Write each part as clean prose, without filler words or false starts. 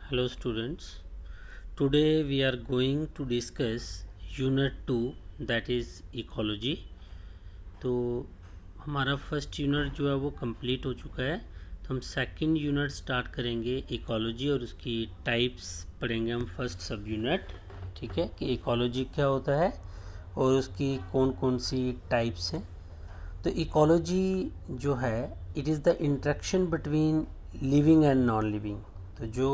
Hello students. Today we are going to discuss Unit 2 that is Ecology. तो हमारा first unit जो है वो कंप्लीट हो चुका है। तो हम सेकंड यूनिट स्टार्ट करेंगे इकोलॉजी और उसकी टाइप्स पढ़ेंगे हम फर्स्ट सब यूनिट। ठीक है कि इकोलॉजी क्या होता है और उसकी कौन कौन सी टाइप्स हैं। तो इकोलॉजी जो है it is the interaction between living and non living. तो जो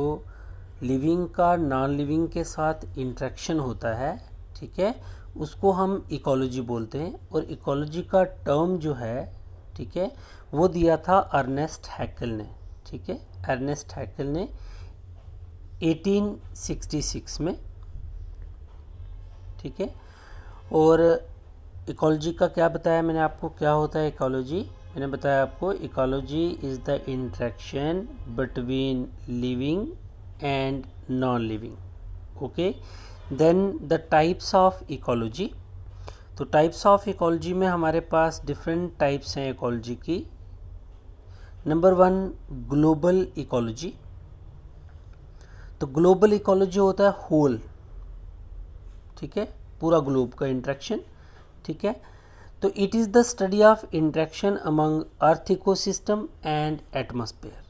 लिविंग का नॉन लिविंग के साथ इंटरेक्शन होता है, ठीक है, उसको हम इकोलॉजी बोलते हैं। और इकोलॉजी का टर्म जो है, ठीक है, वो दिया था अर्नेस्ट हैकेल ने। ठीक है, अर्नेस्ट हैकेल ने 1866 में। ठीक है, और इकोलॉजी का क्या बताया मैंने आपको, क्या होता है इकोलॉजी। मैंने बताया आपको ecology is the interaction between living and non-living. Okay, then the types of ecology. तो टाइप्स ऑफ इकोलॉजी में हमारे पास डिफरेंट टाइप्स हैं इकोलॉजी की। Number 1 global ecology. तो ग्लोबल इकोलॉजी होता है होल, ठीक है, पूरा ग्लोब का इंटरेक्शन। ठीक है, तो it is the study of interaction among earth ecosystem and atmosphere.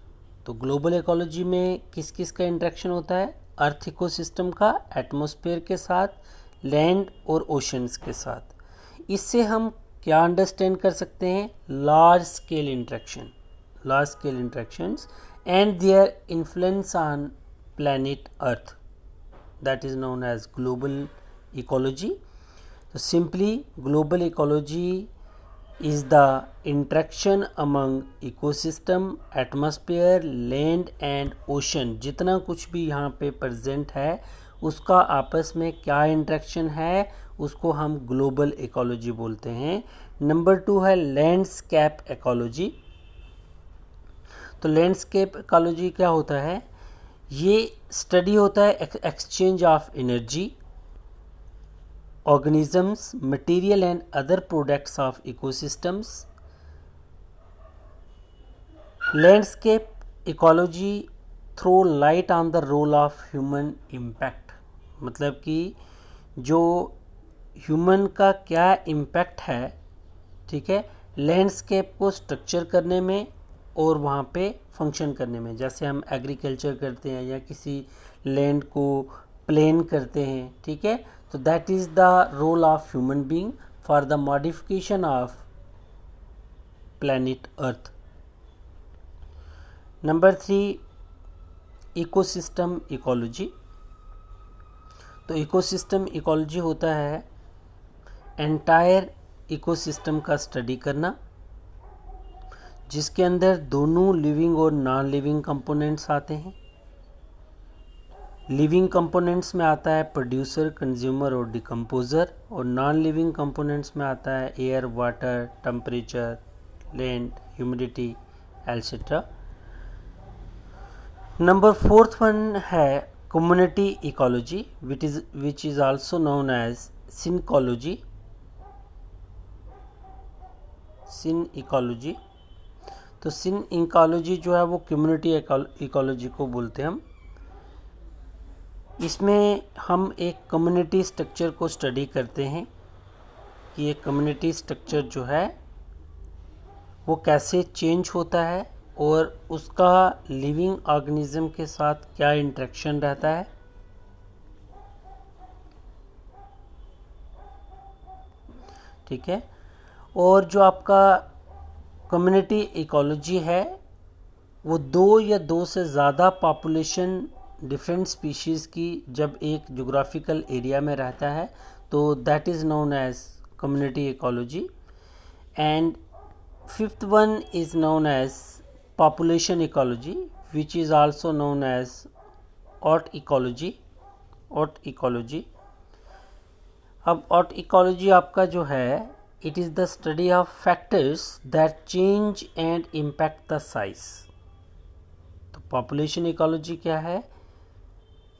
तो ग्लोबल इकोलॉजी में किस किस का इंटरेक्शन होता है, अर्थ इकोसिस्टम का, एटमॉस्फेयर के साथ, लैंड और ओशंस के साथ। इससे हम क्या अंडरस्टैंड कर सकते हैं, large scale interactions and their influence on planet Earth, that is known as global ecology. तो simply global ecology is the interaction among ecosystem, atmosphere, land and ocean। जितना कुछ भी यहाँ पे प्रेजेंट है उसका आपस में क्या इंटरेक्शन है, उसको हम ग्लोबल इकोलॉजी बोलते हैं। नंबर 2 है लैंडस्केप इकोलॉजी। तो लैंडस्केप इकोलॉजी क्या होता है, ये स्टडी होता है exchange of energy, organisms, material and other products of ecosystems। Landscape ecology throw light on the role of human impact। मतलब कि जो ह्यूमन का क्या इम्पैक्ट है, ठीक है, लैंडस्केप को स्ट्रक्चर करने में और वहाँ पे फंक्शन करने में। जैसे हम एग्रीकल्चर करते हैं या किसी लैंड को प्लेन करते हैं, ठीक है, तो that is the role of human being for the modification of planet Earth. Number 3 ecosystem ecology. तो इकोसिस्टम इकोलॉजी होता है एंटायर इकोसिस्टम का स्टडी करना, जिसके अंदर दोनों लिविंग और नॉन लिविंग कंपोनेंट्स आते हैं। लिविंग कंपोनेंट्स में आता है प्रोड्यूसर, कंज्यूमर और डिकम्पोजर, और नॉन लिविंग कंपोनेंट्स में आता है air, water, temperature, land, humidity etcetera. Number 4th one है community ecology which is also known as synecology. Synecology, तो सिन इकोलॉजी जो है वो कम्युनिटी इकोलॉजी को बोलते हैं हम। इसमें हम एक कम्युनिटी स्ट्रक्चर को स्टडी करते हैं कि ये कम्युनिटी स्ट्रक्चर जो है वो कैसे चेंज होता है और उसका लिविंग ऑर्गेनिज्म के साथ क्या इंटरेक्शन रहता है। ठीक है, और जो आपका कम्युनिटी इकोलॉजी है वो 2 या 2 से ज़्यादा पॉपुलेशन डिफरेंट स्पीशीज़ की जब एक जोग्राफिकल एरिया में रहता है तो that is known as community ecology. And 5th one is known as population ecology which is also known as autecology. अब ऑट इकोलॉजी आपका जो है it is the study of factors that change and impact the size. तो population ecology क्या है,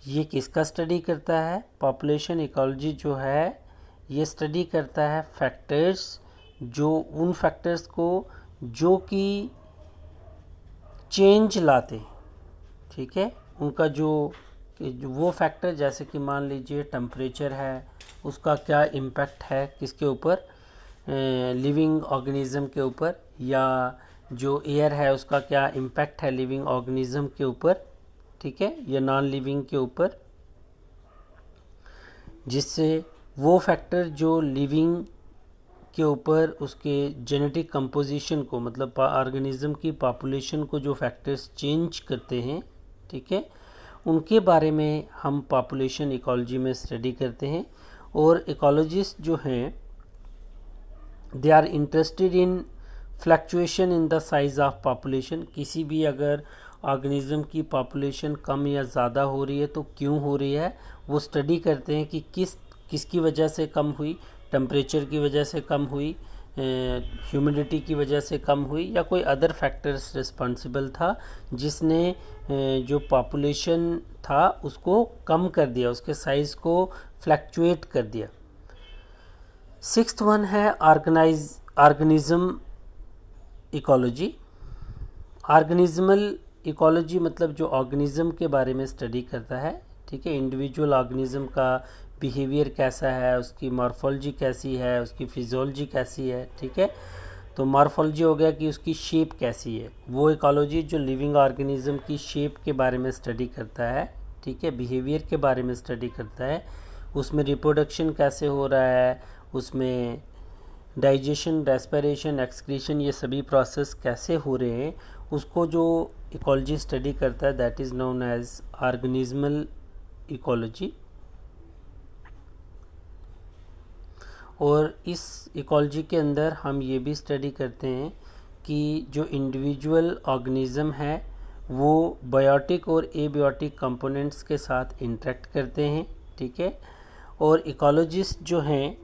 ये किसका study करता है, पॉपुलेशन इकोलॉजी जो है ये स्टडी करता है फैक्टर्स, जो उन फैक्टर्स को जो कि चेंज लाते हैं, ठीक है, उनका जो वो फैक्टर, जैसे कि मान लीजिए टेम्परेचर है, उसका क्या इम्पैक्ट है किसके ऊपर, लिविंग ऑर्गेनिज्म के ऊपर, या जो एयर है उसका क्या इम्पैक्ट है लिविंग ऑर्गेनिज्म के ऊपर, ठीक है, या नॉन लिविंग के ऊपर, जिससे वो फैक्टर जो लिविंग के ऊपर उसके जेनेटिक कंपोजिशन को, मतलब ऑर्गेनिज्म की पॉपुलेशन को जो फैक्टर्स चेंज करते हैं, ठीक है, उनके बारे में हम पॉपुलेशन इकोलॉजी में स्टडी करते हैं। और इकोलॉजिस्ट जो हैं they are interested in fluctuation in the size of population. किसी भी अगर ऑर्गेनिज्म की पॉपुलेशन कम या ज़्यादा हो रही है तो क्यों हो रही है, वो स्टडी करते हैं कि किसकी वजह से कम हुई, टेम्परेचर की वजह से कम हुई, ह्यूमिडिटी की वजह से कम हुई, या कोई अदर फैक्टर्स रिस्पॉन्सिबल था जिसने जो पॉपुलेशन था उसको कम कर दिया, उसके साइज़ को फ्लक्चुएट कर दिया। सिक्स्थ वन है ऑर्गेनिज्म इकोलॉजी। ऑर्गेनिज्मल इकोलॉजी मतलब जो ऑर्गेनिज्म के बारे में स्टडी करता है, ठीक है, इंडिविजुअल ऑर्गेनिज्म का बिहेवियर कैसा है, उसकी मॉर्फोलॉजी कैसी है, उसकी फिजियोलॉजी कैसी है, ठीक है। तो मॉर्फोलॉजी हो गया कि उसकी शेप कैसी है, वो इकोलॉजी जो लिविंग ऑर्गेनिज्म की शेप के बारे में स्टडी करता है, ठीक है, बिहेवियर के बारे में स्टडी करता है, उसमें रिप्रोडक्शन कैसे हो रहा है, उसमें डाइजेशन, रेस्पिरेशन, एक्सक्रीशन, ये सभी प्रोसेस कैसे हो रहे हैं, उसको जो इकोलॉजी स्टडी करता है that is known as organismal ecology. और इस इकोलॉजी के अंदर हम ये भी स्टडी करते हैं कि जो इंडिविजुअल ऑर्गेनिज्म है वो बायोटिक और एबायोटिक कंपोनेंट्स के साथ इंटरेक्ट करते हैं, ठीक है। और इकोलॉजिस्ट जो हैं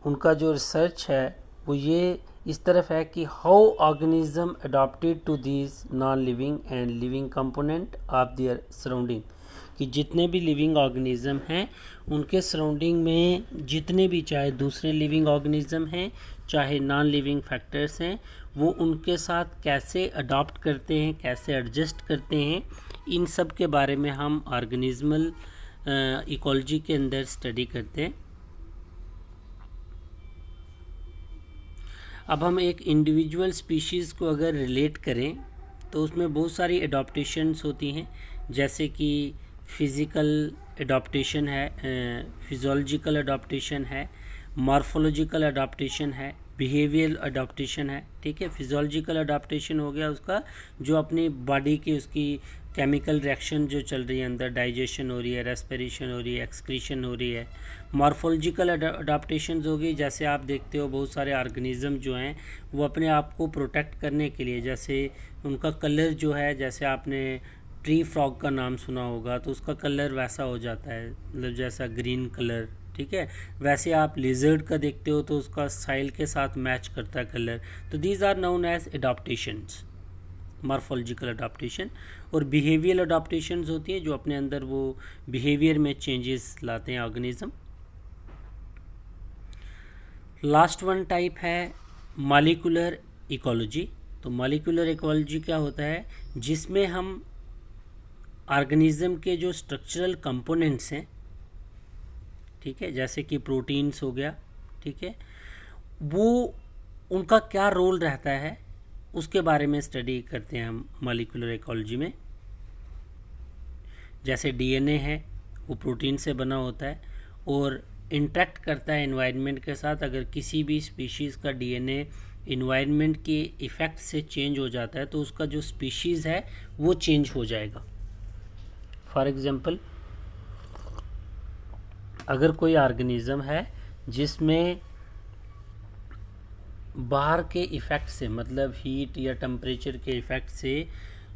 उनका जो रिसर्च है वो ये इस तरफ है कि how organism adopted to these non living and living component of their surrounding, कि जितने भी लिविंग ऑर्गेनिज्म हैं उनके सराउंडिंग में जितने भी, चाहे दूसरे लिविंग ऑर्गेनिज्म हैं चाहे नॉन लिविंग फैक्टर्स हैं, वो उनके साथ कैसे अडॉप्ट करते हैं, कैसे एडजस्ट करते हैं, इन सब के बारे में हम ऑर्गेनिज्मल इकोलॉजी के अंदर स्टडी करते हैं। अब हम एक इंडिविजुअल स्पीशीज़ को अगर रिलेट करें तो उसमें बहुत सारी एडॉप्टेशंस होती हैं, जैसे कि फिज़िकल एडॉप्टेशन है, फिजियोलॉजिकल एडॉप्टेशन है, मॉर्फोलॉजिकल एडॉप्टेशन है, बिहेवियरल एडॉप्टेशन है, ठीक है। फिजियोलॉजिकल एडॉप्टेशन हो गया उसका जो अपनी बॉडी की उसकी केमिकल रिएक्शन जो चल रही है अंदर, डाइजेशन हो रही है, रेस्पिरेशन हो रही है, एक्सक्रीशन हो रही है। मॉर्फोलॉजिकल एडॉप्टेशंस हो गई, जैसे आप देखते हो बहुत सारे ऑर्गेनिज्म जो हैं वो अपने आप को प्रोटेक्ट करने के लिए, जैसे उनका कलर जो है, जैसे आपने ट्री फ्रॉग का नाम सुना होगा तो उसका कलर वैसा हो जाता है, मतलब जैसा ग्रीन कलर, ठीक है। वैसे आप लिजर्ड का देखते हो तो उसका स्टाइल के साथ मैच करता है कलर। तो these are known as adaptations, morphological adaptation. और बिहेवियरल एडॉप्टेशंस होती हैं जो अपने अंदर वो बिहेवियर में चेंजेस लाते हैं ऑर्गेनिज्म। लास्ट वन टाइप है मॉलिक्यूलर इकोलॉजी। तो मॉलिक्यूलर इकोलॉजी क्या होता है, जिसमें हम ऑर्गेनिज्म के जो स्ट्रक्चरल कंपोनेंट्स हैं, ठीक है, जैसे कि प्रोटीन्स हो गया, ठीक है, वो उनका क्या रोल रहता है उसके बारे में स्टडी करते हैं हम मॉलिक्यूलर इकोलॉजी में। जैसे डीएनए है वो प्रोटीन से बना होता है और इंटरेक्ट करता है एनवायरनमेंट के साथ। अगर किसी भी स्पीशीज़ का डीएनए एनवायरनमेंट के इफ़ेक्ट से चेंज हो जाता है तो उसका जो स्पीशीज़ है वो चेंज हो जाएगा। फॉर एग्ज़ाम्पल, अगर कोई ऑर्गेनिज्म है जिसमें बाहर के इफ़ेक्ट से, मतलब हीट या टेम्परेचर के इफ़ेक्ट से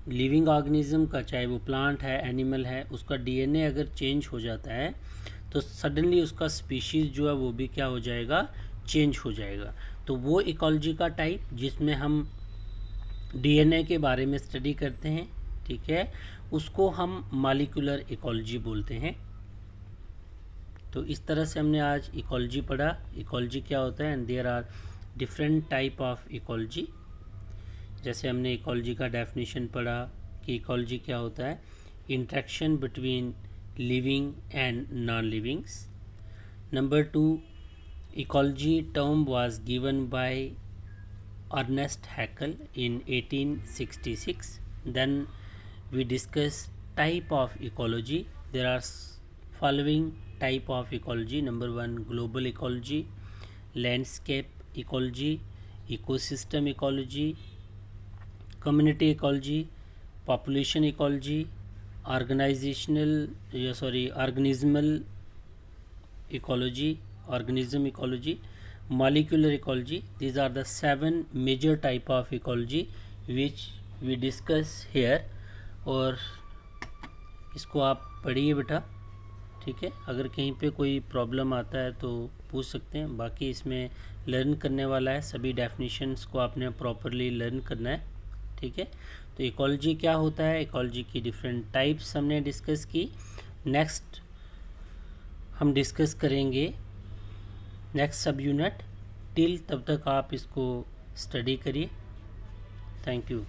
लिविंग ऑर्गेनिज्म का, चाहे वो प्लांट है, एनिमल है, उसका डीएनए अगर चेंज हो जाता है तो सडनली उसका स्पीशीज़ जो है वो भी क्या हो जाएगा, चेंज हो जाएगा। तो वो इकोलॉजी का टाइप जिसमें हम डीएनए के बारे में स्टडी करते हैं, ठीक है, उसको हम मॉलिक्यूलर इकोलॉजी बोलते हैं। तो इस तरह से हमने आज इकोलॉजी पढ़ा, इकोलॉजी क्या होता है, and there are different type of ecology. जैसे हमने इकोलॉजी का डेफिनेशन पढ़ा कि इकोलॉजी क्या होता है, interaction between living and non-livings. Number 2, ecology term was given by Ernest Haeckel in 1866. Then we discuss type of ecology. There are following type of ecology. Number 1, global ecology, landscape ecology, ecosystem ecology, community ecology, population ecology, organismal ecology, organism ecology, molecular ecology. These are the 7 major type of ecology which we discuss here. और इसको आप पढ़िए बेटा, ठीक है। अगर कहीं पे कोई प्रॉब्लम आता है तो पूछ सकते हैं। बाकी इसमें लर्न करने वाला है, सभी डेफिनेशंस को आपने प्रॉपरली लर्न करना है, ठीक है। तो इकोलॉजी क्या होता है, इकोलॉजी की डिफरेंट टाइप्स हमने डिस्कस की। नेक्स्ट हम डिस्कस करेंगे नेक्स्ट सब यूनिट। तब तक आप इसको स्टडी करिए। Thank you.